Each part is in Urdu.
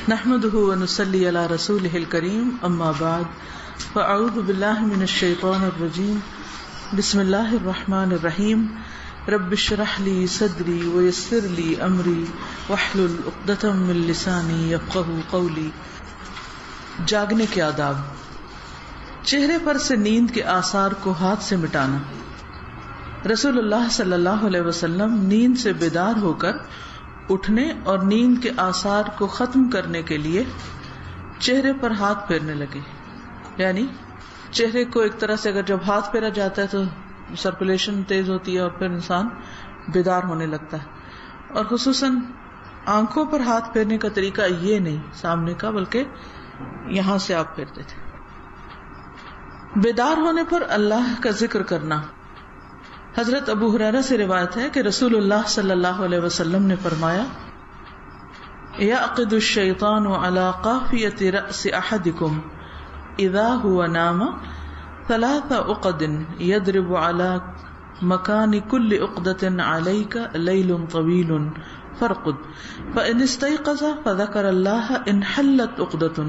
نحمده ونصلي على رسوله الكريم اما بعد فاعوذ بالله من الشيطان الرجيم بسم الله الرحمن الرحيم رب اشرح لي صدري ويسر لي امري واحلل عقدة من لساني يفقهوا قولي۔ جاگنے کے آداب۔ چہرے پر سے نیند کے آثار کو ہاتھ سے مٹانا۔ رسول اللہ صلی اللہ علیہ وسلم نیند سے بیدار ہو کر اٹھنے اور نیند کے آثار کو ختم کرنے کے لیے چہرے پر ہاتھ پھیرنے لگے، یعنی چہرے کو ایک طرح سے اگر جب ہاتھ پھیرا جاتا ہے تو سرکولیشن تیز ہوتی ہے اور پھر انسان بیدار ہونے لگتا ہے۔ اور خصوصاً آنکھوں پر ہاتھ پھیرنے کا طریقہ یہ نہیں سامنے کا، بلکہ یہاں سے آپ پھیرتے تھے۔ بیدار ہونے پر اللہ کا ذکر کرنا۔ حضرت ابو ہریرہ سے روایت ہے کہ رسول اللہ صلی اللہ علیہ وسلم نے فرمایا، یعقد الشیطان علی قافیۃ رأس احدکم اذا هو نام 3 عقد یضرب علی مکان کل عقدۃ علیک لیل طویل فارقد فإن استيقظ فذكر الله انحلت عقدۃ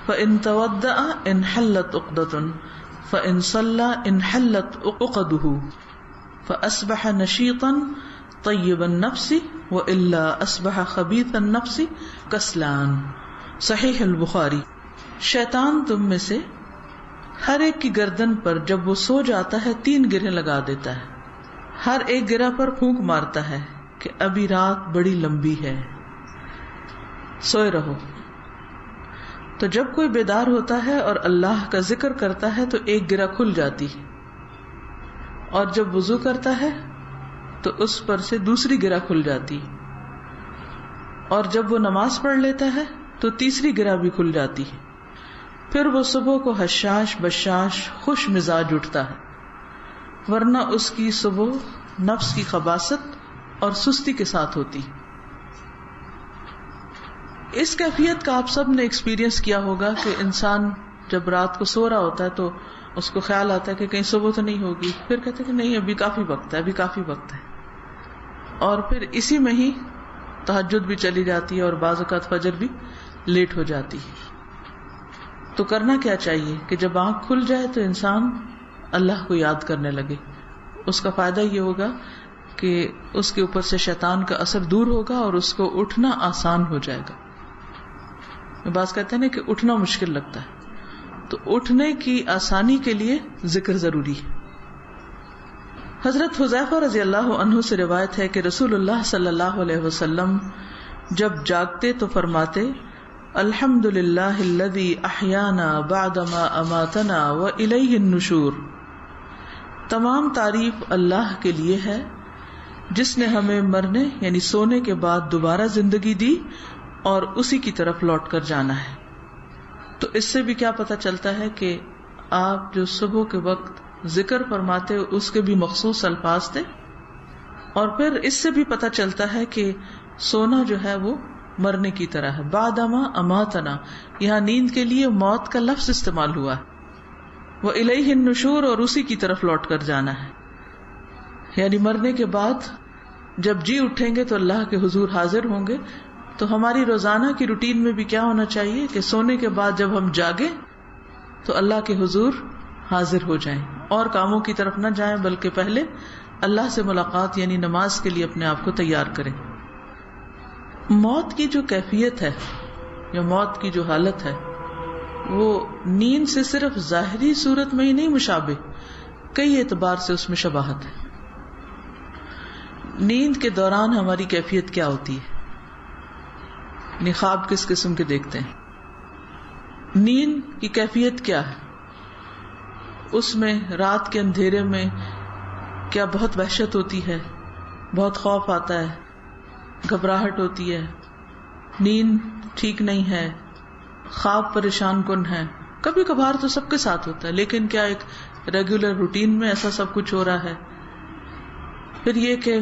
فإن تودع انحلت عقدۃ فإن صلى انحلت عقده فأصبح نشيطا طيب النفس وإلا أصبح خبيث النفس كسلان۔ صحیح البخاری۔ شیطان تم میں سے ہر ایک کی گردن پر جب وہ سو جاتا ہے 3 گرہیں لگا دیتا ہے، ہر ایک گرہ پر پھونک مارتا ہے کہ ابھی رات بڑی لمبی ہے، سوئے رہو۔ تو جب کوئی بیدار ہوتا ہے اور اللہ کا ذکر کرتا ہے تو ایک گرہ کھل جاتی ہے، اور جب وضو کرتا ہے تو اس پر سے دوسری گرہ کھل جاتی، اور جب وہ نماز پڑھ لیتا ہے تو تیسری گرہ بھی کھل جاتی ہے۔ پھر وہ صبح کو حشاش بشاش خوش مزاج اٹھتا ہے، ورنہ اس کی صبح نفس کی خباثت اور سستی کے ساتھ ہوتی۔ اس کیفیت کا آپ سب نے ایکسپیرینس کیا ہوگا کہ انسان جب رات کو سو رہا ہوتا ہے تو اس کو خیال آتا ہے کہ کہیں صبح تو نہیں ہوگی، پھر کہتے ہیں کہ نہیں ابھی کافی وقت ہے، ابھی کافی وقت ہے، اور پھر اسی میں ہی تہجد بھی چلی جاتی ہے اور بعض اوقات فجر بھی لیٹ ہو جاتی ہے۔ تو کرنا کیا چاہیے کہ جب آنکھ کھل جائے تو انسان اللہ کو یاد کرنے لگے۔ اس کا فائدہ یہ ہوگا کہ اس کے اوپر سے شیطان کا اثر دور ہوگا اور اس کو اٹھنا آسان ہو جائے گا۔ بعض کہتے ہیں نا کہ اٹھنا مشکل لگتا ہے، تو اٹھنے کی آسانی کے لیے ذکر ضروری ہے۔ حضرت حذیفہ رضی اللہ عنہ سے روایت ہے کہ رسول اللہ صلی اللہ علیہ وسلم جب جاگتے تو فرماتے، الحمدللہ الذی احیانا بعدما اماتنا والیہ النشور۔ تمام تعریف اللہ کے لیے ہے جس نے ہمیں مرنے یعنی سونے کے بعد دوبارہ زندگی دی اور اسی کی طرف لوٹ کر جانا ہے۔ تو اس سے بھی کیا پتہ چلتا ہے کہ آپ جو صبح کے وقت ذکر فرماتے اس کے بھی مخصوص الفاظ تھے، اور پھر اس سے بھی پتہ چلتا ہے کہ سونا جو ہے وہ مرنے کی طرح ہے۔ بعدما اماتنا، یہاں نیند کے لیے موت کا لفظ استعمال ہوا ہے، وإلیہ النشور، اور اسی کی طرف لوٹ کر جانا ہے، یعنی مرنے کے بعد جب جی اٹھیں گے تو اللہ کے حضور حاضر ہوں گے۔ تو ہماری روزانہ کی روٹین میں بھی کیا ہونا چاہیے کہ سونے کے بعد جب ہم جاگیں تو اللہ کے حضور حاضر ہو جائیں، اور کاموں کی طرف نہ جائیں بلکہ پہلے اللہ سے ملاقات یعنی نماز کے لیے اپنے آپ کو تیار کریں۔ موت کی جو کیفیت ہے یا موت کی جو حالت ہے وہ نیند سے صرف ظاہری صورت میں ہی نہیں مشابہ، کئی اعتبار سے اس میں شباہت ہے۔ نیند کے دوران ہماری کیفیت کیا ہوتی ہے، یعنی خواب کس قسم کے دیکھتے ہیں، نیند کی کیفیت کیا ہے، اس میں رات کے اندھیرے میں کیا بہت وحشت ہوتی ہے، بہت خوف آتا ہے، گھبراہٹ ہوتی ہے، نیند ٹھیک نہیں ہے، خواب پریشان کن ہے۔ کبھی کبھار تو سب کے ساتھ ہوتا ہے، لیکن کیا ایک ریگولر روٹین میں ایسا سب کچھ ہو رہا ہے؟ پھر یہ کہ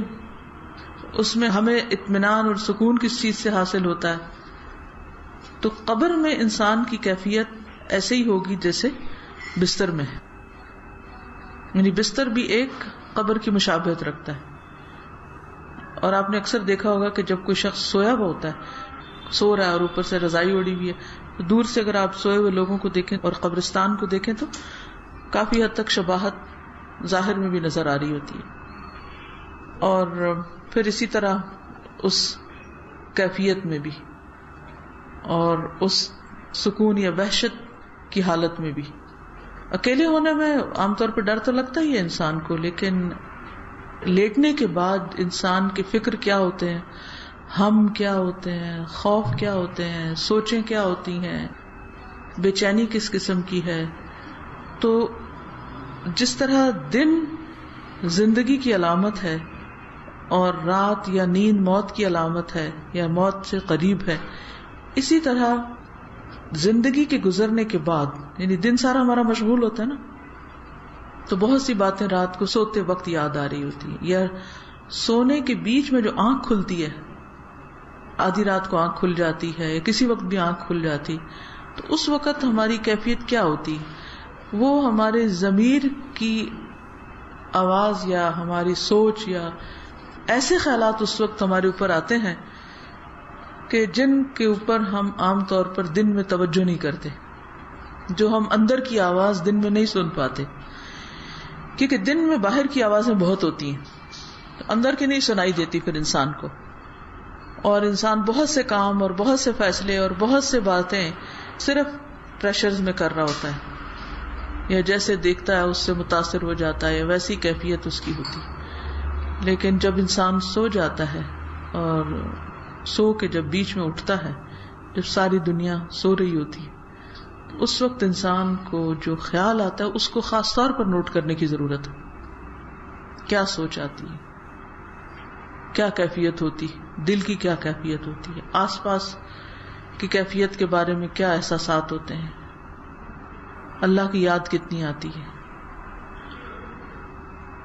اس میں ہمیں اطمینان اور سکون کس چیز سے حاصل ہوتا ہے؟ تو قبر میں انسان کی کیفیت ایسے ہی ہوگی جیسے بستر میں ہے، یعنی بستر بھی ایک قبر کی مشابہت رکھتا ہے۔ اور آپ نے اکثر دیکھا ہوگا کہ جب کوئی شخص سویا ہوا ہوتا ہے، سو رہا ہے اور اوپر سے رضائی اوڑی ہوئی ہے. تو دور سے اگر آپ سوئے ہوئے لوگوں کو دیکھیں اور قبرستان کو دیکھیں تو کافی حد تک شباہت ظاہر میں بھی نظر آ رہی ہوتی ہے. اور پھر اسی طرح اس کیفیت میں بھی اور اس سکون یا وحشت کی حالت میں بھی. اکیلے ہونے میں عام طور پہ ڈر تو لگتا ہی ہے انسان کو، لیکن لیٹنے کے بعد انسان کے فکر کیا ہوتے ہیں، ہم کیا ہوتے ہیں، خوف کیا ہوتے ہیں، سوچیں کیا ہوتی ہیں، بے چینی کس قسم کی ہے. تو جس طرح دن زندگی کی علامت ہے اور رات یا نیند موت کی علامت ہے یا موت سے قریب ہے، اسی طرح زندگی کے گزرنے کے بعد یعنی دن سارا ہمارا مشغول ہوتا ہے نا، تو بہت سی باتیں رات کو سوتے وقت یاد آ رہی ہوتی ہیں، یا سونے کے بیچ میں جو آنکھ کھلتی ہے، آدھی رات کو آنکھ کھل جاتی ہے یا کسی وقت بھی آنکھ کھل جاتی، تو اس وقت ہماری کیفیت کیا ہوتی؟ وہ ہمارے ضمیر کی آواز یا ہماری سوچ یا ایسے خیالات اس وقت ہمارے اوپر آتے ہیں کہ جن کے اوپر ہم عام طور پر دن میں توجہ نہیں کرتے، جو ہم اندر کی آواز دن میں نہیں سن پاتے، کیونکہ دن میں باہر کی آوازیں بہت ہوتی ہیں، اندر کی نہیں سنائی دیتی پھر انسان کو. اور انسان بہت سے کام اور بہت سے فیصلے اور بہت سے باتیں صرف پریشرز میں کر رہا ہوتا ہے، یا جیسے دیکھتا ہے اس سے متاثر ہو جاتا ہے، ویسی کیفیت اس کی ہوتی. لیکن جب انسان سو جاتا ہے اور سو کے جب بیچ میں اٹھتا ہے، جب ساری دنیا سو رہی ہوتی، اس وقت انسان کو جو خیال آتا ہے اس کو خاص طور پر نوٹ کرنے کی ضرورت ہے. کیا سوچ آتی ہے، کیا کیفیت ہوتی، دل کی کیا کیفیت ہوتی ہے، آس پاس کی کیفیت کے بارے میں کیا احساسات ہوتے ہیں، اللہ کی یاد کتنی آتی ہے.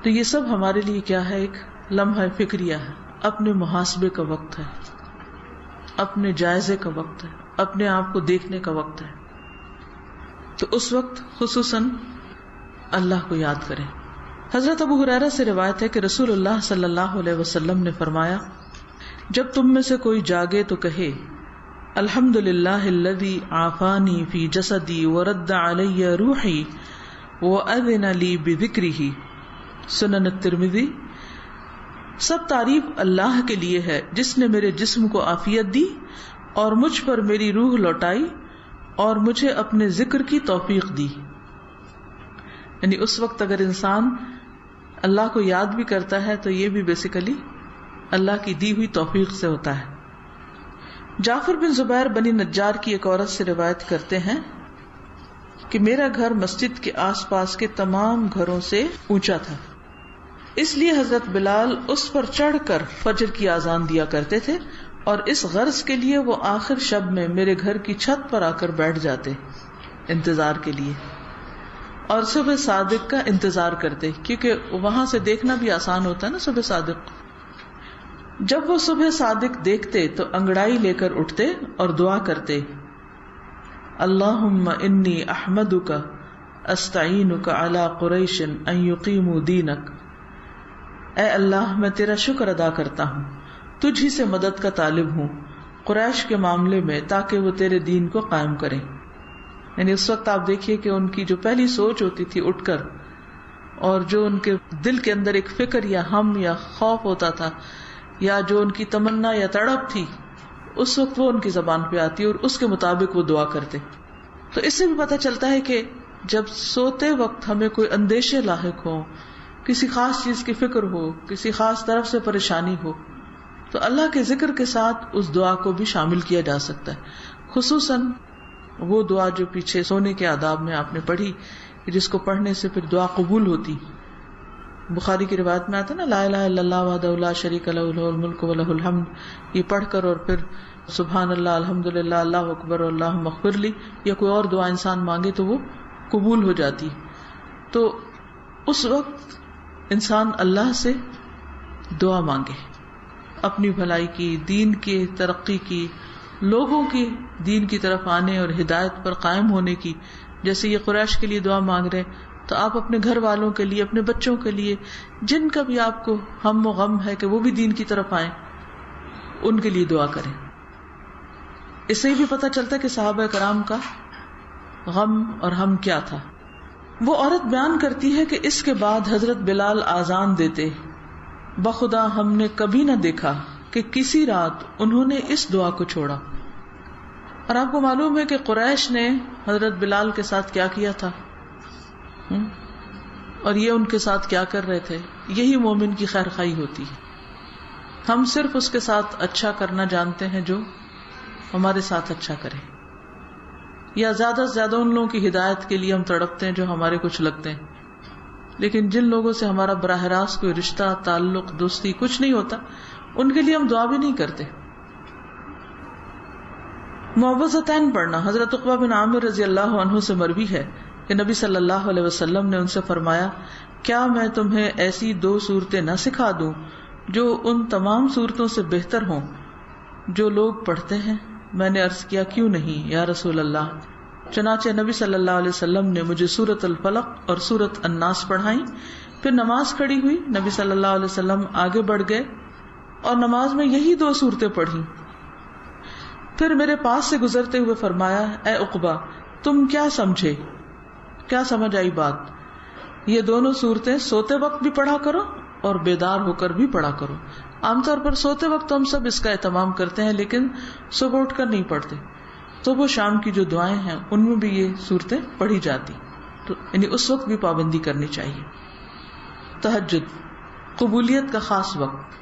تو یہ سب ہمارے لیے کیا ہے؟ ایک لمحہ فکریہ ہے، اپنے محاسبے کا وقت ہے، اپنے جائزے کا وقت ہے، اپنے آپ کو دیکھنے کا وقت ہے. تو اس وقت خصوصاً اللہ کو یاد کریں. حضرت ابو ہریرہ سے روایت ہے کہ رسول اللہ صلی اللہ علیہ وسلم نے فرمایا، جب تم میں سے کوئی جاگے تو کہے الحمدللہ الذی عافانی فی جسدی ورد علی روحی وأذن لی بذکرہ. سنن الترمذی. سب تعریف اللہ کے لیے ہے جس نے میرے جسم کو عافیت دی اور مجھ پر میری روح لوٹائی اور مجھے اپنے ذکر کی توفیق دی. یعنی اس وقت اگر انسان اللہ کو یاد بھی کرتا ہے تو یہ بھی بیسیکلی اللہ کی دی ہوئی توفیق سے ہوتا ہے. جعفر بن زبیر بنی نجار کی ایک عورت سے روایت کرتے ہیں کہ میرا گھر مسجد کے آس پاس کے تمام گھروں سے اونچا تھا، اس لیے حضرت بلال اس پر چڑھ کر فجر کی اذان دیا کرتے تھے، اور اس غرض کے لیے وہ آخر شب میں میرے گھر کی چھت پر آ کر بیٹھ جاتے انتظار کے لیے، اور صبح صادق کا انتظار کرتے، کیونکہ وہاں سے دیکھنا بھی آسان ہوتا ہے نا صبح صادق. جب وہ صبح صادق دیکھتے تو انگڑائی لے کر اٹھتے اور دعا کرتے، اللہم انی احمدک استعینک علی قریش ان یقیموا دینک. اے اللہ میں تیرا شکر ادا کرتا ہوں، تجھ ہی سے مدد کا طالب ہوں قریش کے معاملے میں تاکہ وہ تیرے دین کو قائم کریں. یعنی اس وقت آپ دیکھیے کہ ان کی جو پہلی سوچ ہوتی تھی اٹھ کر، اور جو ان کے دل کے اندر ایک فکر یا ہم یا خوف ہوتا تھا یا جو ان کی تمنا یا تڑپ تھی، اس وقت وہ ان کی زبان پہ آتی اور اس کے مطابق وہ دعا کرتے. تو اس سے بھی پتہ چلتا ہے کہ جب سوتے وقت ہمیں کوئی اندیشے لاحق ہوں، کسی خاص چیز کی فکر ہو، کسی خاص طرف سے پریشانی ہو، تو اللہ کے ذکر کے ساتھ اس دعا کو بھی شامل کیا جا سکتا ہے. خصوصاً وہ دعا جو پیچھے سونے کے آداب میں آپ نے پڑھی، جس کو پڑھنے سے پھر دعا قبول ہوتی. بخاری کی روایت میں آتا ہے نا، لا الہ الا اللہ وحدہ لا شریک لہ لہ الملک ولہ الحمد، یہ پڑھ کر اور پھر سبحان اللہ الحمدللہ اللہ اکبر اللہم اغفر لی یا کوئی اور دعا انسان مانگے تو وہ قبول ہو جاتی. تو اس وقت انسان اللہ سے دعا مانگے اپنی بھلائی کی، دین کی ترقی کی، لوگوں کی دین کی طرف آنے اور ہدایت پر قائم ہونے کی. جیسے یہ قریش کے لیے دعا مانگ رہے تو آپ اپنے گھر والوں کے لیے، اپنے بچوں کے لیے، جن کا بھی آپ کو ہم و غم ہے کہ وہ بھی دین کی طرف آئیں، ان کے لیے دعا کریں. اس سے بھی پتہ چلتا ہے کہ صحابہ کرام کا غم اور ہم کیا تھا. وہ عورت بیان کرتی ہے کہ اس کے بعد حضرت بلال آذان دیتے، بخدا ہم نے کبھی نہ دیکھا کہ کسی رات انہوں نے اس دعا کو چھوڑا. اور آپ کو معلوم ہے کہ قریش نے حضرت بلال کے ساتھ کیا کیا تھا، اور یہ ان کے ساتھ کیا کر رہے تھے. یہی مومن کی خیر خواہی ہوتی ہے. ہم صرف اس کے ساتھ اچھا کرنا جانتے ہیں جو ہمارے ساتھ اچھا کرے، یا زیادہ سے زیادہ ان لوگوں کی ہدایت کے لیے ہم تڑپتے ہیں جو ہمارے کچھ لگتے ہیں. لیکن جن لوگوں سے ہمارا براہ راست کوئی رشتہ، تعلق، دوستی کچھ نہیں ہوتا، ان کے لیے ہم دعا بھی نہیں کرتے. معوذتین پڑھنا حضرت عقبہ بن عامر رضی اللہ عنہ سے مروی ہے کہ نبی صلی اللہ علیہ وسلم نے ان سے فرمایا، کیا میں تمہیں ایسی 2 صورتیں نہ سکھا دوں جو ان تمام صورتوں سے بہتر ہوں جو لوگ پڑھتے ہیں؟ میں نے عرض کیا، کیوں نہیں یا رسول اللہ. چنانچہ نبی صلی اللہ علیہ وسلم نے مجھے سورۃ الفلق اور سورۃ الناس پڑھائیں. پھر نماز کھڑی ہوئی، نبی صلی اللہ علیہ وسلم آگے بڑھ گئے اور نماز میں یہی 2 صورتیں پڑھی. پھر میرے پاس سے گزرتے ہوئے فرمایا، اے عقبہ تم کیا سمجھے، کیا سمجھ آئی بات؟ یہ دونوں صورتیں سوتے وقت بھی پڑھا کرو اور بیدار ہو کر بھی پڑھا کرو. عام طور پر سوتے وقت ہم سب اس کا اہتمام کرتے ہیں، لیکن صبح اٹھ کر نہیں پڑھتے. صبح و شام کی جو دعائیں ہیں ان میں بھی یہ صورتیں پڑھی جاتی، تو یعنی اس وقت بھی پابندی کرنی چاہیے. تہجد قبولیت کا خاص وقت.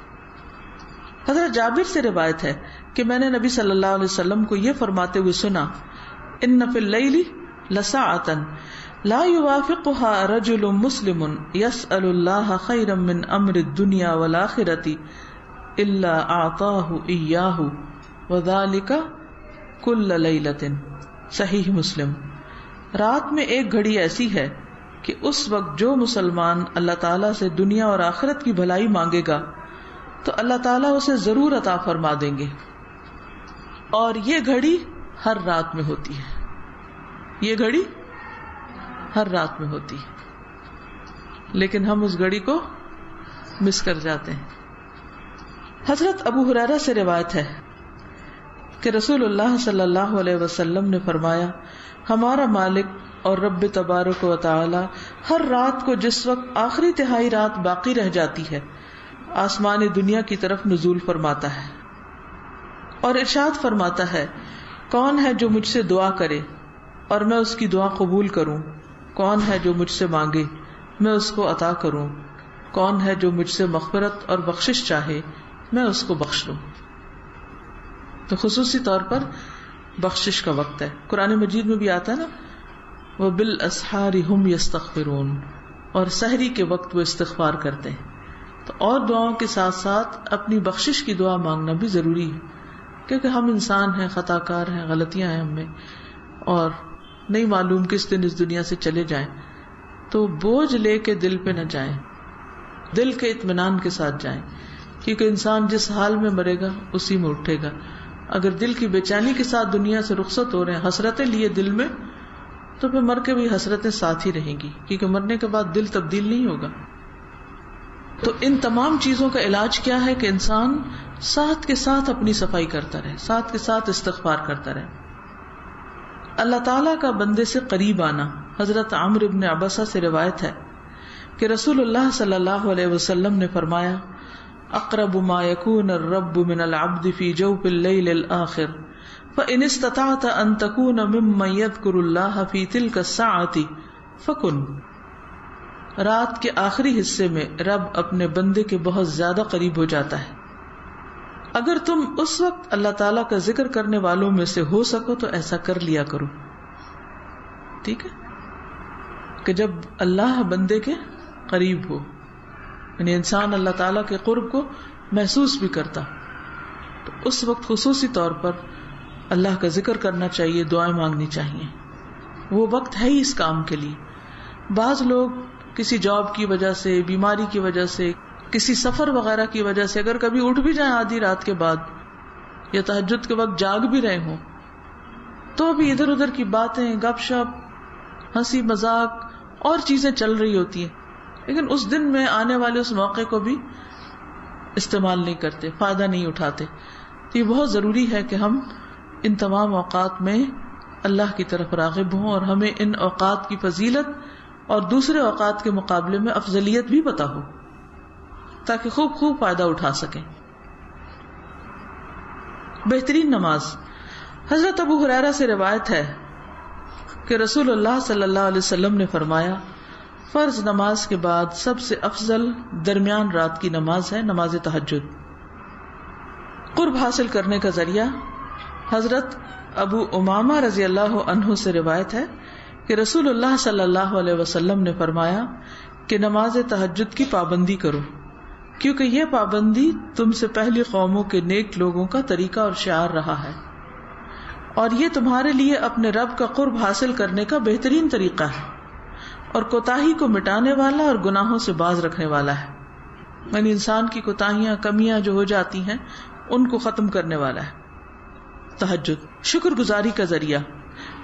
حضرت جابر سے روایت ہے کہ میں نے نبی صلی اللہ علیہ وسلم کو یہ فرماتے ہوئے سنا، ان فی اللیل لساعۃ لا یوافقها رجل مسلم یسأل اللہ خیرا من امر الدنیا والآخرۃ الا اعطاہ ایاہ وذلک کل لیلۃ. صحیح مسلم. رات میں ایک گھڑی ایسی ہے کہ اس وقت جو مسلمان اللہ تعالیٰ سے دنیا اور آخرت کی بھلائی مانگے گا تو اللہ تعالیٰ اسے ضرور عطا فرما دیں گے، اور یہ گھڑی ہر رات میں ہوتی ہے. یہ گھڑی ہر رات میں ہوتی ہے، لیکن ہم اس گھڑی کو مس کر جاتے ہیں. حضرت ابو ہریرہ سے روایت ہے کہ رسول اللہ صلی اللہ علیہ وسلم نے فرمایا، ہمارا مالک اور رب تبارک و تعالی ہر رات کو جس وقت آخری تہائی رات باقی رہ جاتی ہے آسمان دنیا کی طرف نزول فرماتا ہے اور ارشاد فرماتا ہے، کون ہے جو مجھ سے دعا کرے اور میں اس کی دعا قبول کروں؟ کون ہے جو مجھ سے مانگے میں اس کو عطا کروں؟ کون ہے جو مجھ سے مغفرت اور بخشش چاہے میں اس کو بخش دوں؟ تو خصوصی طور پر بخشش کا وقت ہے. قرآن مجید میں بھی آتا ہے نا، وَبِالْأَسْحَارِ هُمْ يَسْتَغْفِرُونَ، اور سحری کے وقت وہ استغفار کرتے ہیں. تو اور دعاؤں کے ساتھ ساتھ اپنی بخشش کی دعا مانگنا بھی ضروری ہے، کیونکہ ہم انسان ہیں، خطا کار ہیں، غلطیاں ہیں ہم میں، اور نہیں معلوم کس دن اس دنیا سے چلے جائیں. تو بوجھ لے کے دل پہ نہ جائیں، دل کے اطمینان کے ساتھ جائیں، کیونکہ انسان جس حال میں مرے گا اسی میں اٹھے گا. اگر دل کی بے چینی کے ساتھ دنیا سے رخصت ہو رہے ہیں، حسرتیں لیے دل میں، تو پھر مر کے بھی حسرتیں ساتھ ہی رہیں گی، کیونکہ مرنے کے بعد دل تبدیل نہیں ہوگا. تو ان تمام چیزوں کا علاج کیا ہے کہ انسان ساتھ کے ساتھ اپنی صفائی کرتا رہے، ساتھ کے ساتھ استغفار کرتا رہے. اللہ تعالیٰ کا بندے سے قریب آنا. حضرت عمرو بن عبسہ سے روایت ہے کہ رسول اللہ صلی اللہ علیہ وسلم نے فرمایا، اقرب ما يكون الرب من العبد في جوف الليل الآخر فإن استطعت أن تكون ممن يذكر الله في تلك الساعة فكن. رات کے آخری حصے میں رب اپنے بندے کے بہت زیادہ قریب ہو جاتا ہے. اگر تم اس وقت اللہ تعالیٰ کا ذکر کرنے والوں میں سے ہو سکو تو ایسا کر لیا کرو. ٹھیک ہے، کہ جب اللہ بندے کے قریب ہو، یعنی انسان اللہ تعالیٰ کے قرب کو محسوس بھی کرتا، تو اس وقت خصوصی طور پر اللہ کا ذکر کرنا چاہیے، دعائیں مانگنی چاہیے. وہ وقت ہے ہی اس کام کے لیے. بعض لوگ کسی جاب کی وجہ سے، بیماری کی وجہ سے، کسی سفر وغیرہ کی وجہ سے اگر کبھی اٹھ بھی جائیں آدھی رات کے بعد یا تہجد کے وقت جاگ بھی رہے ہوں، تو بھی ادھر ادھر کی باتیں، گپ شپ، ہنسی مذاق اور چیزیں چل رہی ہوتی ہیں، لیکن اس دن میں آنے والے اس موقع کو بھی استعمال نہیں کرتے، فائدہ نہیں اٹھاتے. تو یہ بہت ضروری ہے کہ ہم ان تمام اوقات میں اللہ کی طرف راغب ہوں اور ہمیں ان اوقات کی فضیلت اور دوسرے اوقات کے مقابلے میں افضلیت بھی پتہ ہو تاکہ خوب فائدہ اٹھا سکیں. بہترین نماز. حضرت ابو ہریرہ سے روایت ہے کہ رسول اللہ صلی اللہ علیہ وسلم نے فرمایا فرض نماز کے بعد سب سے افضل درمیان رات کی نماز ہے نماز تہجد. قرب حاصل کرنے کا ذریعہ. حضرت ابو امامہ رضی اللہ عنہ سے روایت ہے کہ رسول اللہ صلی اللہ علیہ وسلم نے فرمایا کہ نماز تہجد کی پابندی کرو کیونکہ یہ پابندی تم سے پہلی قوموں کے نیک لوگوں کا طریقہ اور شعار رہا ہے اور یہ تمہارے لیے اپنے رب کا قرب حاصل کرنے کا بہترین طریقہ ہے اور کوتاہی کو مٹانے والا اور گناہوں سے باز رکھنے والا ہے. یعنی انسان کی کوتاہیاں کمیاں جو ہو جاتی ہیں ان کو ختم کرنے والا ہے. تہجد شکر گزاری کا ذریعہ.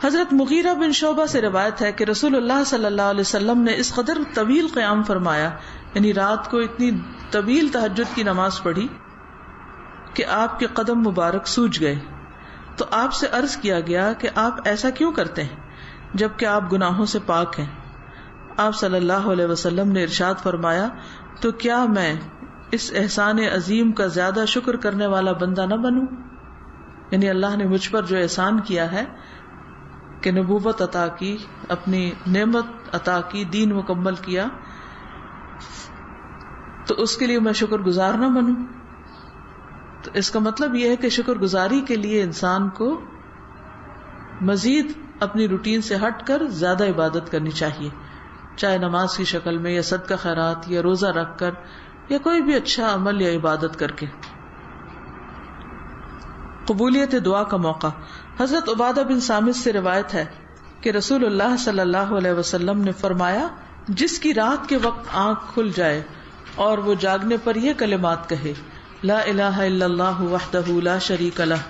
حضرت مغیرہ بن شعبہ سے روایت ہے کہ رسول اللہ صلی اللہ علیہ وسلم نے اس قدر طویل قیام فرمایا یعنی رات کو اتنی طویل تہجد کی نماز پڑھی کہ آپ کے قدم مبارک سوج گئے. تو آپ سے عرض کیا گیا کہ آپ ایسا کیوں کرتے ہیں جبکہ آپ گناہوں سے پاک ہیں؟ آپ صلی اللہ علیہ وسلم نے ارشاد فرمایا تو کیا میں اس احسان عظیم کا زیادہ شکر کرنے والا بندہ نہ بنوں؟ یعنی اللہ نے مجھ پر جو احسان کیا ہے کہ نبوت عطا کی، اپنی نعمت عطا کی، دین مکمل کیا، تو اس کے لیے میں شکر گزار نہ بنوں؟ تو اس کا مطلب یہ ہے کہ شکر گزاری کے لیے انسان کو مزید اپنی روٹین سے ہٹ کر زیادہ عبادت کرنی چاہیے، چاہے نماز کی شکل میں یا صدقہ خیرات یا روزہ رکھ کر یا کوئی بھی اچھا عمل یا عبادت کر کے. قبولیت دعا کا موقع. حضرت عبادہ بن صامت سے روایت ہے کہ رسول اللہ صلی اللہ علیہ وسلم نے فرمایا جس کی رات کے وقت آنکھ کھل جائے اور وہ جاگنے پر یہ کلمات کہے لا الہ الا اللہ وحدہ لا شریک لہ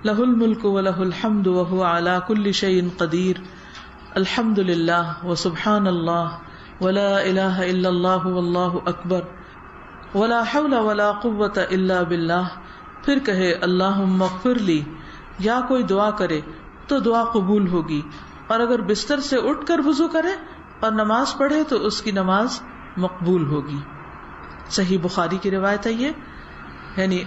لہ الملک ولہ الحمد وہو علی کل شیء قدیر الحمد للہ وسبحان اللہ ولا الہ الا اللہ واللہ اکبر ولا حول ولا قوة الا باللہ، پھر کہے اللہم اغفر لی، یا کوئی دعا کرے تو دعا قبول ہوگی، اور اگر بستر سے اٹھ کر وضو کرے اور نماز پڑھے تو اس کی نماز مقبول ہوگی. صحیح بخاری کی روایت ہے یہ. یعنی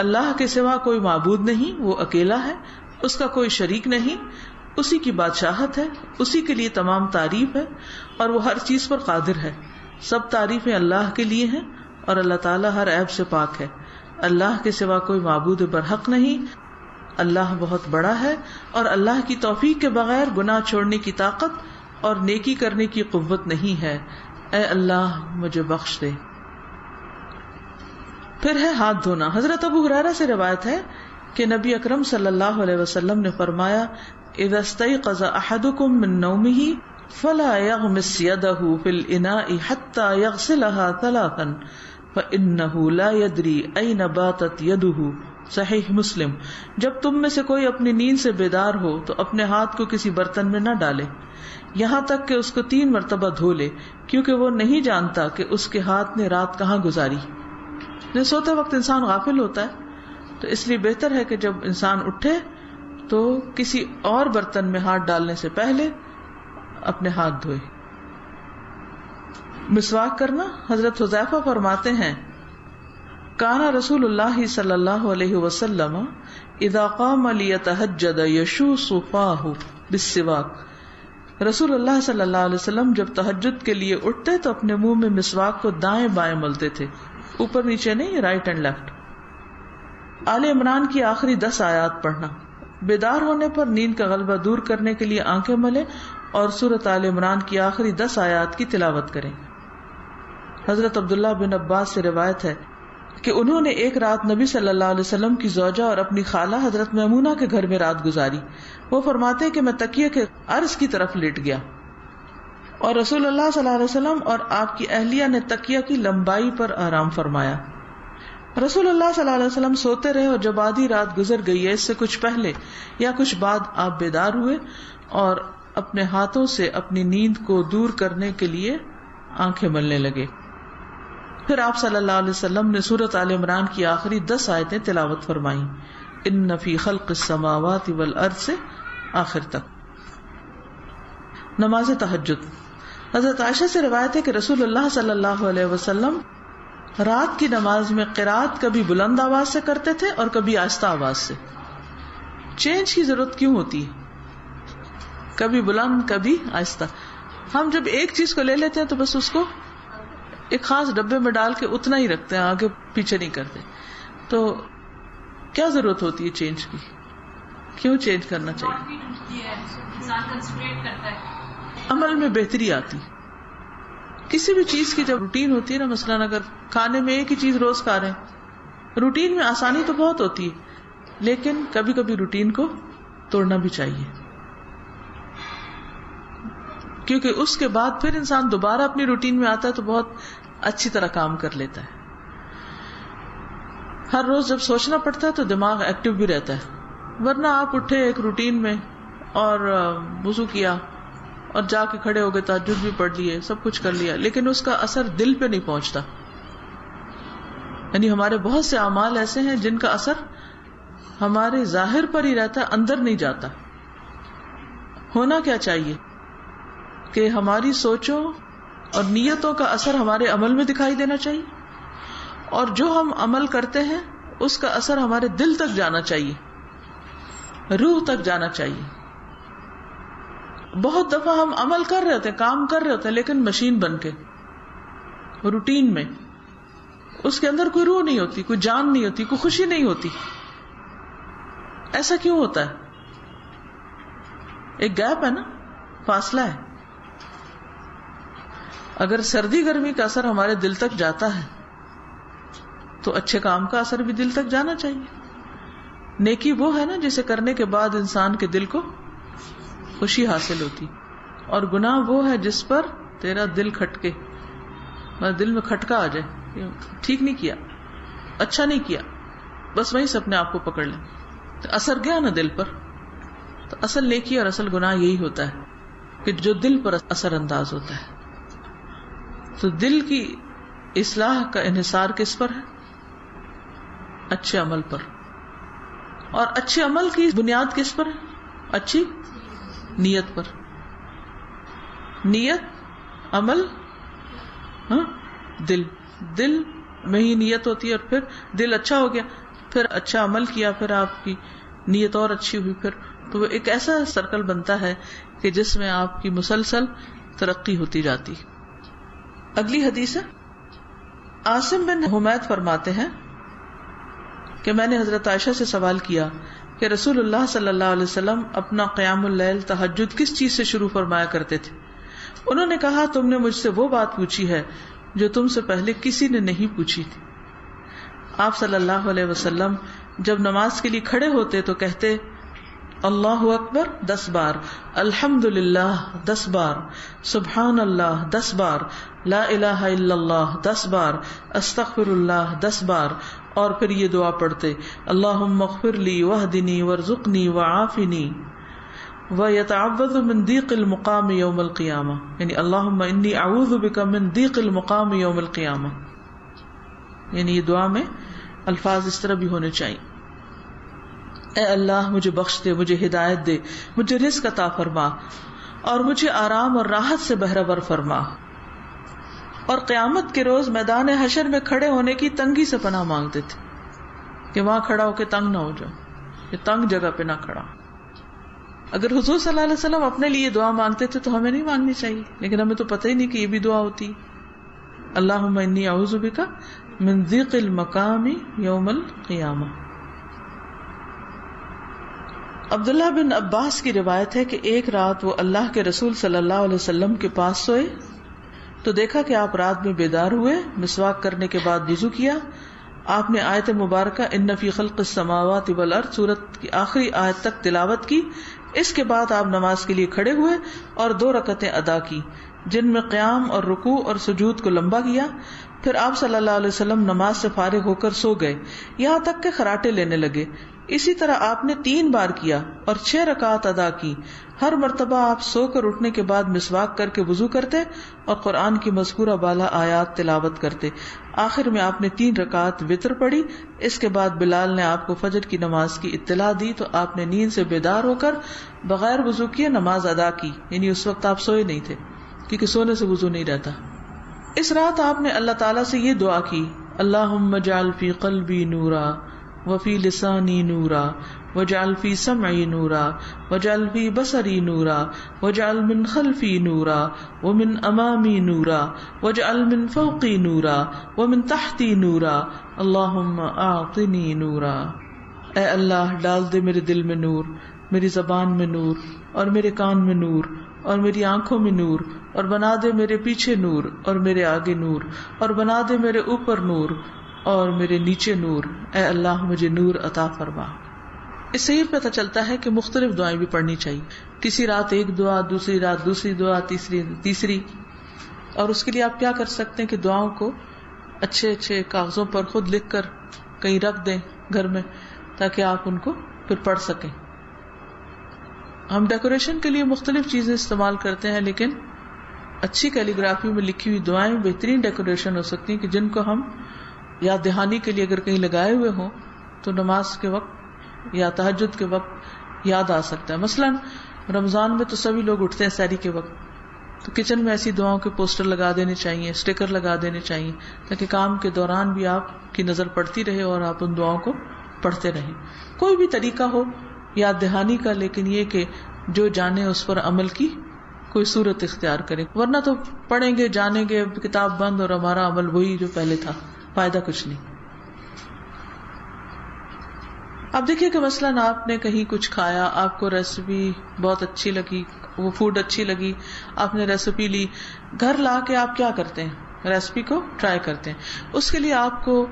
اللہ کے سوا کوئی معبود نہیں، وہ اکیلا ہے، اس کا کوئی شریک نہیں، اسی کی بادشاہت ہے، اسی کے لیے تمام تعریف ہے اور وہ ہر چیز پر قادر ہے. سب تعریفیں اللہ کے لیے ہیں اور اللہ تعالیٰ ہر عیب سے پاک ہے. اللہ کے سوا کوئی معبود برحق نہیں، اللہ بہت بڑا ہے اور اللہ کی توفیق کے بغیر گناہ چھوڑنے کی طاقت اور نیکی کرنے کی قوت نہیں ہے. اے اللہ مجھے بخش دے. پھر ہے ہاتھ دھونا. حضرت ابو ہریرہ سے روایت ہے کہ نبی اکرم صلی اللہ علیہ وسلم نے فرمایا اذا استيقظ احدكم من نومه فلا يغمس يده في الاناء حتى يغسلها ثلاثا فانه لا يدري اين باتت يده. صحیح مسلم. جب تم میں سے کوئی اپنی نیند سے بیدار ہو تو اپنے ہاتھ کو کسی برتن میں نہ ڈالے یہاں تک کہ اس کو 3 مرتبہ دھو لے، کیونکہ وہ نہیں جانتا کہ اس کے ہاتھ نے رات کہاں گزاری. سوتے وقت انسان غافل ہوتا ہے، تو اس لیے بہتر ہے کہ جب انسان اٹھے تو کسی اور برتن میں ہاتھ ڈالنے سے پہلے اپنے ہاتھ دھوئے. مسواک کرنا. حضرت حذیفہ فرماتے ہیں کان رسول اللہ صلی اللہ علیہ وسلم اذا قام لیتہجد یشوص فاہ بالسواک. رسول اللہ صلی اللہ علیہ وسلم جب تہجد کے لیے اٹھتے تو اپنے منہ میں مسواک کو دائیں بائیں ملتے تھے، اوپر نیچے نہیں، رائٹ اینڈ لیفٹ. آل عمران کی آخری 10 آیات پڑھنا. بیدار ہونے پر نیند کا غلبہ دور کرنے کے لیے آنکھیں ملے اور سورۃ آل عمران کی آخری 10 آیات کی تلاوت کریں. حضرت عبداللہ بن عباس سے روایت ہے کہ انہوں نے ایک رات نبی صلی اللہ علیہ وسلم کی زوجہ اور اپنی خالہ حضرت میمونہ کے گھر میں رات گزاری. وہ فرماتے ہیں کہ میں تکیے کے عرض کی طرف لیٹ گیا اور رسول اللہ صلی اللہ علیہ وسلم اور آپ کی اہلیہ نے تکیہ کی لمبائی پر آرام فرمایا. رسول اللہ صلی اللہ علیہ وسلم سوتے رہے اور جب آدھی رات گزر گئی ہے، اس سے کچھ پہلے یا کچھ بعد آپ بیدار ہوئے اور اپنے ہاتھوں سے اپنی نیند کو دور کرنے کے لیے آنکھیں ملنے لگے. پھر آپ صلی اللہ علیہ وسلم نے سورۃ آل عمران کی آخری 10 آیتیں تلاوت فرمائیں. ان فی خلق السماوات والارض سے آخر تک. نماز تہجد. حضرت عائشہ سے روایت ہے کہ رسول اللہ صلی اللہ علیہ وسلم رات کی نماز میں قرات کبھی بلند آواز سے کرتے تھے اور کبھی آہستہ آواز سے. چینج کی ضرورت کیوں ہوتی ہے؟ کبھی بلند کبھی آہستہ. ہم جب ایک چیز کو لے لیتے ہیں تو بس اس کو ایک خاص ڈبے میں ڈال کے اتنا ہی رکھتے ہیں, آگے پیچھے نہیں کرتے. تو کیا ضرورت ہوتی ہے چینج کی؟ کیوں چینج کرنا چاہیے؟ عمل میں بہتری آتی. کسی بھی چیز کی جب روٹین ہوتی ہے نا, مثلاً اگر کھانے میں ایک ہی چیز روز کھا رہے ہیں, روٹین میں آسانی تو بہت ہوتی ہے, لیکن کبھی کبھی روٹین کو توڑنا بھی چاہیے, کیونکہ اس کے بعد پھر انسان دوبارہ اپنی روٹین میں آتا ہے تو بہت اچھی طرح کام کر لیتا ہے. ہر روز جب سوچنا پڑتا ہے تو دماغ ایکٹیو بھی رہتا ہے, ورنہ آپ اٹھے ایک روٹین میں اور وضو کیا اور جا کے کھڑے ہو گئے, تہجد بھی پڑھ لیے, سب کچھ کر لیا, لیکن اس کا اثر دل پہ نہیں پہنچتا. یعنی ہمارے بہت سے اعمال ایسے ہیں جن کا اثر ہمارے ظاہر پر ہی رہتا ہے, اندر نہیں جاتا. ہونا کیا چاہیے کہ ہماری سوچوں اور نیتوں کا اثر ہمارے عمل میں دکھائی دینا چاہیے, اور جو ہم عمل کرتے ہیں اس کا اثر ہمارے دل تک جانا چاہیے, روح تک جانا چاہیے. بہت دفعہ ہم عمل کر رہے ہوتے ہیں, کام کر رہے ہوتے ہیں, لیکن مشین بن کے روٹین میں, اس کے اندر کوئی روح نہیں ہوتی, کوئی جان نہیں ہوتی, کوئی خوشی نہیں ہوتی. ایسا کیوں ہوتا ہے؟ ایک گیپ ہے نا, فاصلہ ہے. اگر سردی گرمی کا اثر ہمارے دل تک جاتا ہے تو اچھے کام کا اثر بھی دل تک جانا چاہیے. نیکی وہ ہے نا جسے کرنے کے بعد انسان کے دل کو خوشی حاصل ہوتی, اور گناہ وہ ہے جس پر تیرا دل کھٹکے, دل میں کھٹکا آ جائے, ٹھیک نہیں کیا, اچھا نہیں کیا, بس وہیں سے اپنے آپ کو پکڑ لیں, تو اثر گیا نا دل پر. تو اصل نیکی اور اصل گناہ یہی ہوتا ہے کہ جو دل پر اثر انداز ہوتا ہے. تو دل کی اصلاح کا انحصار کس پر ہے؟ اچھے عمل پر. اور اچھے عمل کی بنیاد کس پر ہے؟ اچھی نیت پر. نیت, عمل, دل میں ہی نیت ہوتی ہے, اور پھر دل اچھا ہو گیا, پھر اچھا عمل کیا, پھر آپ کی نیت اور اچھی ہوئی, پھر تو وہ ایک ایسا سرکل بنتا ہے کہ جس میں آپ کی مسلسل ترقی ہوتی جاتی. اگلی حدیث ہے, عاصم بن حمید فرماتے ہیں کہ میں نے حضرت عائشہ سے سوال کیا کہ رسول اللہ صلی اللہ علیہ وسلم اپنا قیام اللیل تہجد کس چیز سے شروع فرمایا کرتے تھے؟ انہوں نے کہا, تم نے مجھ سے وہ بات پوچھی ہے جو تم سے پہلے کسی نے نہیں پوچھی تھی. آپ صلی اللہ علیہ وسلم جب نماز کے لیے کھڑے ہوتے تو کہتے, اللہ اکبر 10 بار, الحمدللہ 10 بار, سبحان اللہ 10 بار, لا الہ الا اللہ 10 بار, استغفر اللہ 10 بار, اور پھر یہ دعا پڑھتے, اللہم اغفر لی واہدنی وارزقنی وعافنی ویتعوذ من ضیق المقام یوم القیامہ, یعنی اللہم انی اعوذ بک من ضیق المقام یوم القیامہ. یعنی یہ دعا میں الفاظ اس طرح بھی ہونے چاہیے, اے اللہ مجھے بخش دے, مجھے ہدایت دے, مجھے رزق عطا فرما, اور مجھے آرام اور راحت سے بہرور فرما. اور قیامت کے روز میدان حشر میں کھڑے ہونے کی تنگی سے پناہ مانگتے تھے کہ وہاں کھڑا ہو کے تنگ نہ ہو جاؤ, یہ تنگ جگہ پہ نہ کھڑا. اگر حضور صلی اللہ علیہ وسلم اپنے لیے دعا مانگتے تھے تو ہمیں نہیں مانگنی چاہیے, لیکن ہمیں تو پتہ ہی نہیں کہ یہ بھی دعا ہوتی. اللہم انی اعوذ بک من ضیق المقام یوم القیامہ. عبداللہ بن عباس کی روایت ہے کہ ایک رات وہ اللہ کے رسول صلی اللہ علیہ وسلم کے پاس سوئے تو دیکھا کہ آپ رات میں بیدار ہوئے, مسواک کرنے کے بعد وضو کیا. آپ نے آیت مبارکہ ان فی خلق السماوات والارض سورت کی آخری آیت تک تلاوت کی. اس کے بعد آپ نماز کے لیے کھڑے ہوئے اور 2 رکعتیں ادا کی جن میں قیام اور رکوع اور سجود کو لمبا کیا. پھر آپ صلی اللہ علیہ وسلم نماز سے فارغ ہو کر سو گئے, یہاں تک کہ خراٹے لینے لگے. اسی طرح آپ نے 3 بار کیا اور 6 رکعات ادا کی. ہر مرتبہ آپ سو کر اٹھنے کے بعد مسواک کر کے وضو کرتے اور قرآن کی مذکورہ بالا آیات تلاوت کرتے. آخر میں آپ نے 3 رکعات وتر پڑھی. اس کے بعد بلال نے آپ کو فجر کی نماز کی اطلاع دی تو آپ نے نیند سے بیدار ہو کر بغیر وضو کیے نماز ادا کی. یعنی اس وقت آپ سوئے نہیں تھے کیونکہ سونے سے وضو نہیں رہتا. اس رات آپ نے اللہ تعالیٰ سے یہ دعا کی: اللہم اجعل فی قلبی نورا وفی لسانی نورا وجعل فی سمعی نورا وجعل فی بصری نورا وجعل من خلفی نورا ومن امامی نورا وجعل من فوقی نورا ومن تحتی نورا اللہم اعطنی نورا. اے اللہ ڈال دے میرے دل میں نور، میری زبان میں نور، اور میرے کان میں نور، اور میری آنکھوں میں نور، اور بنا دے میرے پیچھے نور اور میرے آگے نور، اور بنا دے میرے اوپر نور اور میرے نیچے نور. اے اللہ مجھے نور عطا فرما. اس سے یہ پتہ چلتا ہے کہ مختلف دعائیں بھی پڑھنی چاہیے. کسی رات ایک دعا، دوسری رات دوسری دعا، تیسری. اور اس کے لیے آپ کیا کر سکتے ہیں کہ دعاؤں کو اچھے اچھے کاغذوں پر خود لکھ کر کہیں رکھ دیں گھر میں تاکہ آپ ان کو پھر پڑھ سکیں. ہم ڈیکوریشن کے لیے مختلف چیزیں استعمال کرتے ہیں، لیکن اچھی کیلی گرافی میں لکھی ہوئی دعائیں بہترین ڈیکوریشن ہو سکتی ہیں کہ جن کو ہم یاد دہانی کے لیے اگر کہیں لگائے ہوئے ہوں تو نماز کے وقت یا تہجد کے وقت یاد آ سکتا ہے. مثلاً رمضان میں تو سبھی لوگ اٹھتے ہیں سحری کے وقت، تو کچن میں ایسی دعاؤں کے پوسٹر لگا دینے چاہیے، اسٹیکر لگا دینے چاہیے تاکہ کام کے دوران بھی آپ کی نظر پڑتی رہے اور آپ ان دعاؤں کو پڑھتے رہیں. کوئی بھی طریقہ ہو یاد دہانی کا، لیکن یہ کہ جو جانے اس پر عمل کی کوئی صورت اختیار کرے، ورنہ تو پڑھیں گے جانیں گے کتاب بند اور ہمارا عمل وہی جو پہلے تھا، فائدہ کچھ نہیں. اب دیکھیے کہ مثلاً آپ نے کہیں کچھ کھایا، آپ کو ریسیپی بہت اچھی لگی، وہ فوڈ اچھی لگی، آپ نے ریسیپی لی، گھر لا کے آپ کیا کرتے ہیں؟ ریسیپی کو ٹرائی کرتے ہیں. اس کے لیے آپ کو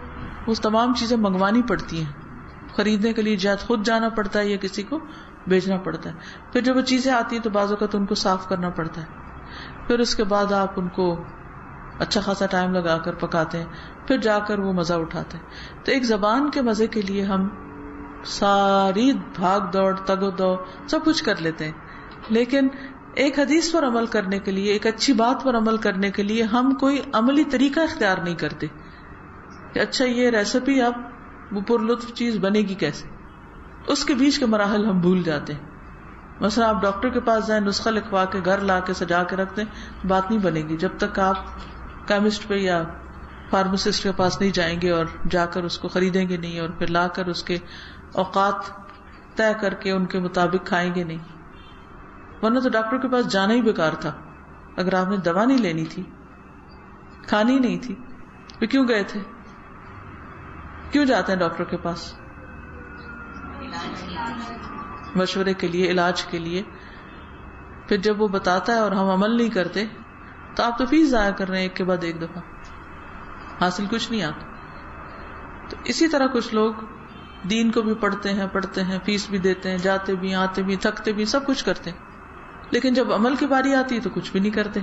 وہ تمام چیزیں منگوانی پڑتی ہیں. خریدنے کے لیے جہاں خود جانا پڑتا ہے یا کسی کو بھیجنا پڑتا ہے. پھر جب وہ چیزیں آتی ہیں تو بعض اوقات ان کو صاف کرنا پڑتا ہے. پھر اس کے بعد آپ ان کو اچھا خاصا ٹائم لگا کر پکاتے ہیں، پھر جا کر وہ مزہ اٹھاتے ہیں. تو ایک زبان کے مزے کے لیے ہم ساری بھاگ دوڑ تگ و دو سب کچھ کر لیتے ہیں، لیکن ایک حدیث پر عمل کرنے کے لیے، ایک اچھی بات پر عمل کرنے کے لیے ہم کوئی عملی طریقہ اختیار نہیں کرتے کہ اچھا یہ ریسیپی اب وہ پر لطف چیز بنے گی کیسے. اس کے بیچ کے مراحل ہم بھول جاتے ہیں. مثلا آپ ڈاکٹر کے پاس جائیں، نسخہ لکھوا کے گھر لا کے سجا کے رکھ دیں، بات نہیں بنے گی جب تک آپ کیمسٹ پہ یا فارماسسٹ کے پاس نہیں جائیں گے اور جا کر اس کو خریدیں گے نہیں اور پھر لا کر اس کے اوقات طے کر کے ان کے مطابق کھائیں گے نہیں. ورنہ تو ڈاکٹر کے پاس جانا ہی بیکار تھا. اگر آپ نے دوا نہیں لینی تھی، کھانی نہیں تھی، تو کیوں گئے تھے؟ کیوں جاتے ہیں ڈاکٹر کے پاس؟ مشورے کے لیے، علاج کے لیے. پھر جب وہ بتاتا ہے اور ہم عمل نہیں کرتے تو آپ تو فیس ضائع کر رہے ہیں ایک کے بعد ایک دفعہ، حاصل کچھ نہیں آتا. تو اسی طرح کچھ لوگ دین کو بھی پڑھتے ہیں، فیس بھی دیتے ہیں، جاتے بھی آتے بھی، تھکتے بھی، سب کچھ کرتے ہیں، لیکن جب عمل کی باری آتی ہے تو کچھ بھی نہیں کرتے.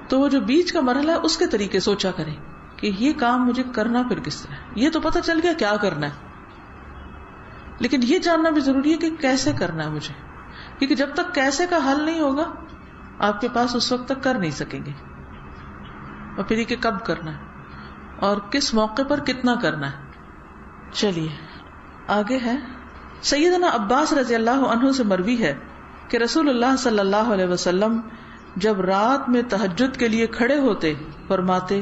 تو وہ جو بیچ کا مرحلہ ہے اس کے طریقے سوچا کریں کہ یہ کام مجھے کرنا پھر کس طرح. یہ تو پتہ چل گیا کیا کرنا ہے، لیکن یہ جاننا بھی ضروری ہے کہ کیسے کرنا ہے مجھے، کیونکہ جب تک کیسے کا حل نہیں ہوگا آپ کے پاس اس وقت تک کر نہیں سکیں گے. اور پھر یہ کہ کب کرنا ہے اور کس موقع پر کتنا کرنا ہے. چلیے آگے ہے. سیدنا عباس رضی اللہ عنہ سے مروی ہے کہ رسول اللہ صلی اللہ علیہ وسلم جب رات میں تہجد کے لیے کھڑے ہوتے فرماتے: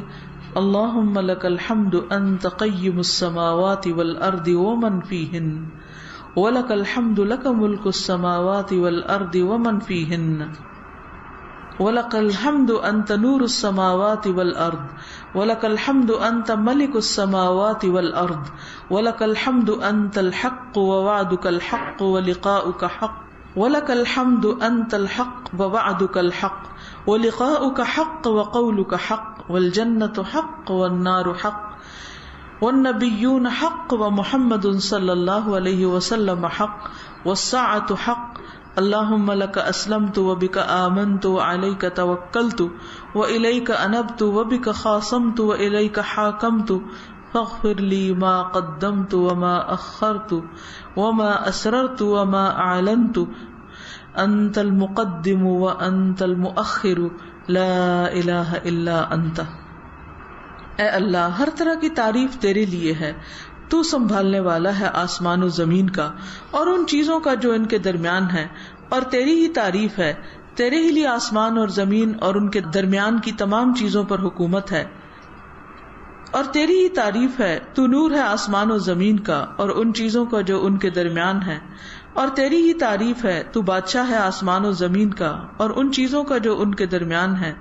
اللہم لک الحمد انت قیم السماوات والارض ومن فیہن ولک الحمد لک ملک السماوات والارض ومن فیہن ولک الحمد انت نور السماوات والارض ولک الحمد انت ملک السماوات والارض ولک الحمد انت الحق ووعدک الحق ولقاؤک حق ولک الحمد انت الحق ووعدک الحق ولقاؤک حق وقولک حق والجنة حق والنار حق والنبیون حق ومحمد صلی اللہ علیہ وسلم حق والساعة حق اللہم لک اسلمت وبک آمنت وعلیک توکلت وإلیک انبت وبک خاصمت وإلیک حاکمت فاغفر لی ما قدمت وما اخرت وما اسررت وما اعلنت انت المقدم وانت المؤخر لا الہ الا انت. اے اللہ، ہر طرح کی تعریف تیرے لیے ہے، تو سنبھالنے والا ہے آسمان و زمین کا اور ان چیزوں کا جو ان کے درمیان ہے، اور تیری ہی تعریف ہے، تیرے ہی لیے آسمان اور زمین اور ان کے درمیان کی تمام چیزوں پر حکومت ہے، اور تیری ہی تعریف ہے، تو نور ہے آسمان و زمین کا اور ان چیزوں کا جو ان کے درمیان ہے، اور تیری ہی تعریف ہے، تو بادشاہ ہے آسمان و زمین کا اور ان چیزوں کا جو ان کے درمیان ہے،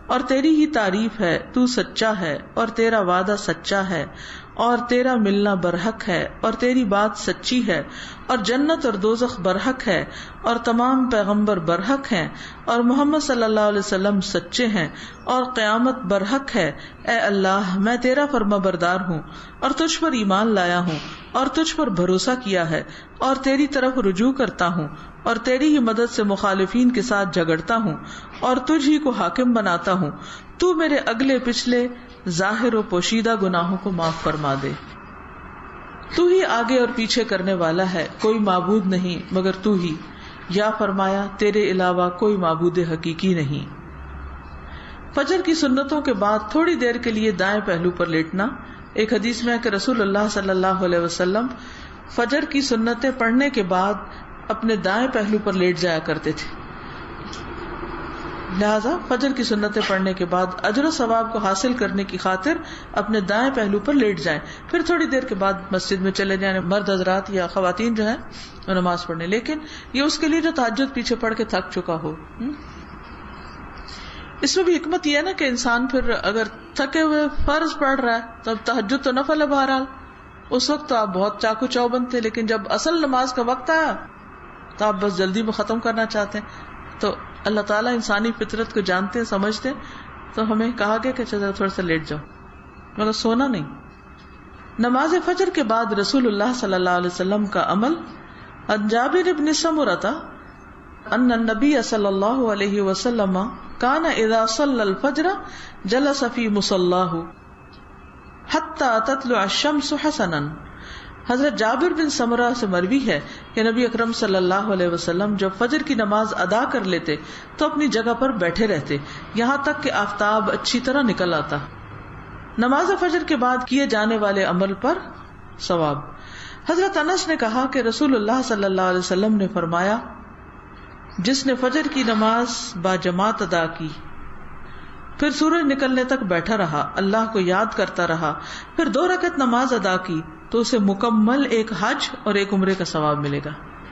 اور تیری ہی تعریف ہے، تو سچا ہے اور تیرا وعدہ سچا ہے اور تیرا ملنا برحق ہے اور تیری بات سچی ہے، اور جنت اور دوزخ برحق ہے اور تمام پیغمبر برحق ہیں اور محمد صلی اللہ علیہ وسلم سچے ہیں اور قیامت برحق ہے. اے اللہ، میں تیرا فرما بردار ہوں اور تجھ پر ایمان لایا ہوں اور تجھ پر بھروسہ کیا ہے اور تیری طرف رجوع کرتا ہوں اور تیری ہی مدد سے مخالفین کے ساتھ جھگڑتا ہوں اور تجھ ہی کو حاکم بناتا ہوں. تو میرے اگلے پچھلے ظاہر و پوشیدہ گناہوں کو معاف فرما دے. تو ہی آگے اور پیچھے کرنے والا ہے، کوئی معبود نہیں مگر تو ہی. یا فرمایا تیرے علاوہ کوئی معبود حقیقی نہیں. فجر کی سنتوں کے بعد تھوڑی دیر کے لیے دائیں پہلو پر لیٹنا. ایک حدیث میں ہے کہ رسول اللہ صلی اللہ علیہ وسلم فجر کی سنتیں پڑھنے کے بعد اپنے دائیں پہلو پر لیٹ جایا کرتے تھے. لہذا فجر کی سنتیں پڑھنے کے بعد اجر و ثواب کو حاصل کرنے کی خاطر اپنے دائیں پہلو پر لیٹ جائیں، پھر تھوڑی دیر کے بعد مسجد میں چلے جائیں، مرد حضرات یا خواتین جو ہیں وہ نماز پڑھنے. لیکن یہ اس کے لیے جو تہجد پیچھے پڑھ کے تھک چکا ہو. اس میں بھی حکمت یہ ہے نا کہ انسان پھر اگر تھکے ہوئے فرض پڑھ رہا ہے تو اب تہجد تو نفل ہے، بہرحال اس وقت تو آپ بہت چاقو چوبند تھے، لیکن جب اصل نماز کا وقت آیا تو آپ بس جلدی میں ختم کرنا چاہتے ہیں. تو اللہ تعالیٰ انسانی فطرت کو جانتے سمجھتے، تو ہمیں کہا گیا کہ چلو تھوڑا سا لیٹ جاؤ، مگر سونا نہیں. نماز فجر کے بعد رسول اللہ صلی اللہ علیہ وسلم کا عمل. عن جابر بن سمرۃ ان النبی صلی اللہ علیہ وسلم کان اذا صلی الفجر جلس فی مصلاہ حتی تطلع الشمس حسنا. حضرت جابر بن سمرہ سے مروی ہے کہ نبی اکرم صلی اللہ علیہ وسلم جب فجر کی نماز ادا کر لیتے تو اپنی جگہ پر بیٹھے رہتے یہاں تک کہ آفتاب اچھی طرح نکل آتا. نماز فجر کے بعد کیے جانے والے عمل پر ثواب. حضرت انس نے کہا کہ رسول اللہ صلی اللہ علیہ وسلم نے فرمایا، جس نے فجر کی نماز باجماعت ادا کی، پھر سورج نکلنے تک بیٹھا رہا، اللہ کو یاد کرتا رہا، پھر 2 رکعت نماز ادا کی، تو اسے مکمل ایک حج اور ایک عمرے کا ثواب ملے گا.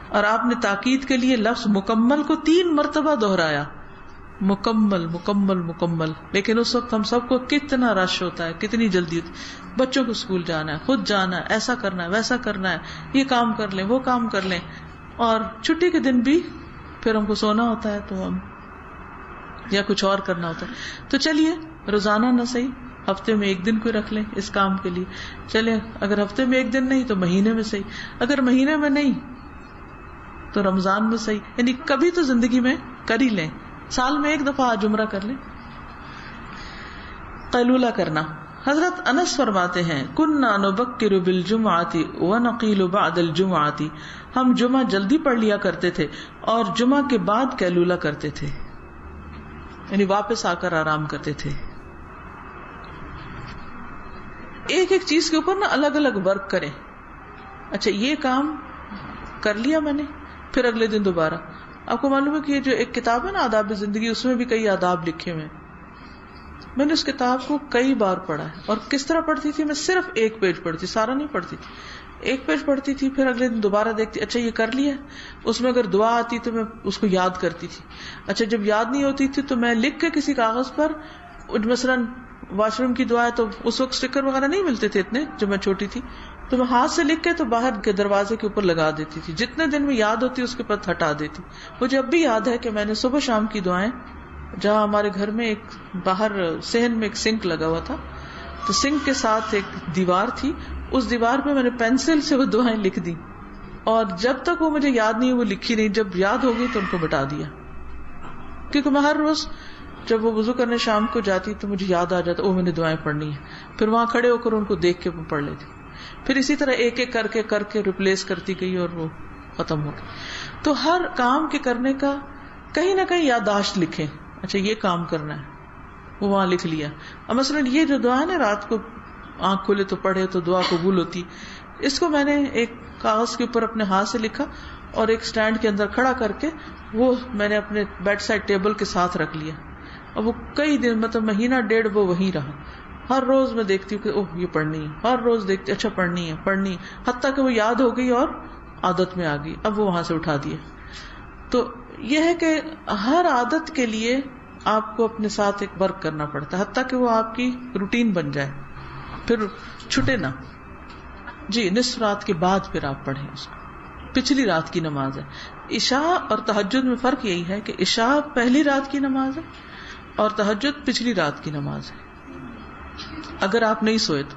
اور آپ نے تاکید کے لیے لفظ مکمل کو 3 مرتبہ دہرایا، مکمل مکمل مکمل. لیکن اس وقت ہم سب کو کتنا رش ہوتا ہے، کتنی جلدی ہوتی، بچوں کو اسکول جانا ہے، خود جانا ہے، ایسا کرنا ہے، ویسا کرنا ہے، یہ کام کر لیں، وہ کام کر لیں، اور چھٹی کے دن بھی پھر ہم کو سونا ہوتا ہے تو ہم یا کچھ اور کرنا ہوتا ہے. تو چلیے روزانہ نہ صحیح ہفتے میں 1 دن کوئی رکھ لیں اس کام کے لیے. چلے اگر ہفتے میں 1 دن نہیں تو مہینے میں صحیح، اگر مہینے میں نہیں تو رمضان میں صحیح، یعنی کبھی تو زندگی میں کر ہی لیں. سال میں 1 دفعہ آج عمرہ کر لیں. قیلولہ کرنا. حضرت انس فرماتے ہیں، کننا نبکر بالجمعۃ ونقیل بعد الجمعۃ، ہم جمعہ جلدی پڑھ لیا کرتے تھے اور جمعہ کے بعد قیلولہ کرتے تھے، یعنی واپس آ کر آرام کرتے تھے. ایک ایک چیز کے اوپر نا الگ الگ ورک کریں. اچھا یہ کام کر لیا میں نے، پھر اگلے دن دوبارہ. آپ کو معلوم ہے کہ یہ جو ایک کتاب ہے نا آداب زندگی، اس میں بھی کئی آداب لکھے ہوئے ہیں. میں نے اس کتاب کو کئی بار پڑھا ہے. اور کس طرح پڑھتی تھی؟ میں صرف 1 پیج پڑھتی، سارا نہیں پڑھتی تھی. 1 پیج پڑھتی تھی، پھر اگلے دن دوبارہ دیکھتی، اچھا یہ کر لیا. اس میں اگر دعا آتی تو میں اس کو یاد کرتی تھی. اچھا جب یاد نہیں ہوتی تھی تو میں لکھ کے کسی کاغذ پر، مثلاً واش روم کی دعا ہے تو اس وقت اسٹیکر وغیرہ نہیں ملتے تھے اتنے جب میں چھوٹی تھی، تو میں ہاتھ سے لکھ کے تو باہر کے دروازے کے اوپر لگا دیتی تھی. جتنے دن میں یاد ہوتی اس کے پاس ہٹا دیتی. مجھے اب بھی یاد ہے کہ میں نے صبح شام کی دعائیں، جہاں ہمارے گھر میں ایک باہر صحن میں ایک سنک لگا ہوا تھا، تو سنک کے ساتھ ایک دیوار تھی، اس دیوار پہ میں نے پینسل سے وہ دعائیں لکھ دی، اور جب تک وہ مجھے یاد نہیں وہ لکھی نہیں. جب یاد ہو گئی تو ان کو مٹا دیا، کیونکہ میں ہر روز جب وہ وضو کرنے شام کو جاتی تو مجھے یاد آ جاتا میں نے دعائیں پڑھنی ہیں، پھر وہاں کھڑے ہو کر ان کو دیکھ کے پڑھ لیتی، پھر اسی طرح ایک ایک کر کے ریپلیس کرتی گئی اور وہ ختم ہو گئی۔ تو ہر کام کے کرنے کا کہیں نہ کہیں یادداشت لکھیں، اچھا یہ کام کرنا ہے، وہ وہاں لکھ لیا۔ اور مثلاً یہ جو دعا ہے نا رات کو آنکھ کھولے تو پڑھے تو دعا قبول ہوتی، اس کو میں نے ایک کاغذ کے اوپر اپنے ہاتھ سے لکھا اور ایک سٹینڈ کے اندر کھڑا کر کے وہ میں نے اپنے بیڈ سائڈ ٹیبل کے ساتھ رکھ لیا، اور وہ کئی دن مطلب مہینہ ڈیڑھ وہ وہیں رہا۔ ہر روز میں دیکھتی ہوں کہ اوہ یہ پڑھنی ہے، ہر روز دیکھتی اچھا پڑھنی ہے، حتیٰ کہ وہ یاد ہو گئی اور عادت میں آ گئی، اب وہ وہاں سے اٹھا دیا۔ تو یہ ہے کہ ہر عادت کے لیے آپ کو اپنے ساتھ ایک ورک کرنا پڑتا ہے، حتیٰ کہ وہ آپ کی روٹین بن جائے، پھر چھٹے نہ۔ جی نصف رات کے بعد پھر آپ پڑھیں اس کو، پچھلی رات کی نماز ہے۔ عشاء اور تہجد میں فرق یہی ہے کہ عشاء پہلی رات کی نماز ہے اور تہجد پچھلی رات کی نماز ہے۔ اگر آپ نہیں سوئے تو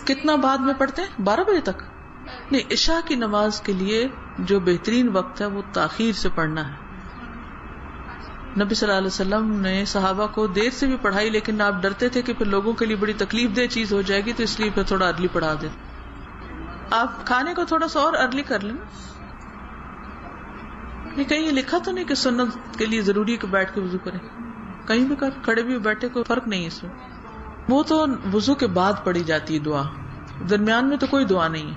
کتنا بعد میں پڑھتے ہیں؟ 12 بجے تک نہیں، عشاء کی نماز کے لیے جو بہترین وقت ہے وہ تاخیر سے پڑھنا ہے۔ نبی صلی اللہ علیہ وسلم نے صحابہ کو دیر سے بھی پڑھائی، لیکن آپ ڈرتے تھے کہ پھر لوگوں کے لیے بڑی تکلیف دہ چیز ہو جائے گی، تو اس لیے پھر تھوڑا ارلی پڑھا دیں۔ آپ کھانے کو تھوڑا سا اور ارلی کر لیں۔ یہ کہیں یہ لکھا تو نہیں کہ سنت کے لیے ضروری ہے کہ بیٹھ کے وضو کریں، کہیں بھی کھڑے بھی بیٹھے کوئی فرق نہیں ہے اس میں۔ وہ تو وضو کے بعد پڑھی جاتی ہے دعا، درمیان میں تو کوئی دعا نہیں ہے،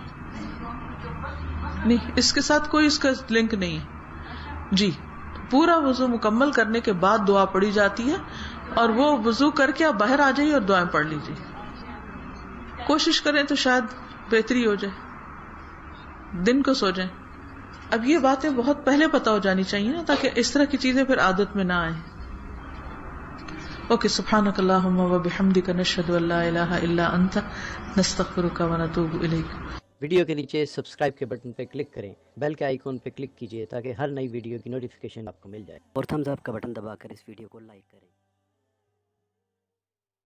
نہیں اس کے ساتھ کوئی اس کا لنک نہیں ہے۔ جی پورا وضو مکمل کرنے کے بعد دعا پڑھی جاتی ہے، اور وہ وضو کر کے آپ باہر آ جائیے اور دعائیں پڑھ لیجیے، کوشش کریں تو شاید بہتری ہو جائے، دن کو سو جائیں۔ اب یہ باتیں بہت پہلے پتہ ہو جانی چاہیے نا، تاکہ اس طرح کی چیزیں پھر عادت میں نہ آئیں۔ اوکے، سبحانک اللہم و بحمدک، نشہد ان لا الہ الا انت، نستغفرک و نتوب الیک۔ ویڈیو کے نیچے سبسکرائب کے بٹن پہ کلک کریں، بیل کے آئیکن پہ کلک کیجئے تاکہ ہر نئی ویڈیو کی نوٹیفیکیشن آپ کو مل جائے، اور تھمز اپ کا بٹن دبا کر اس ویڈیو کو لائک کریں۔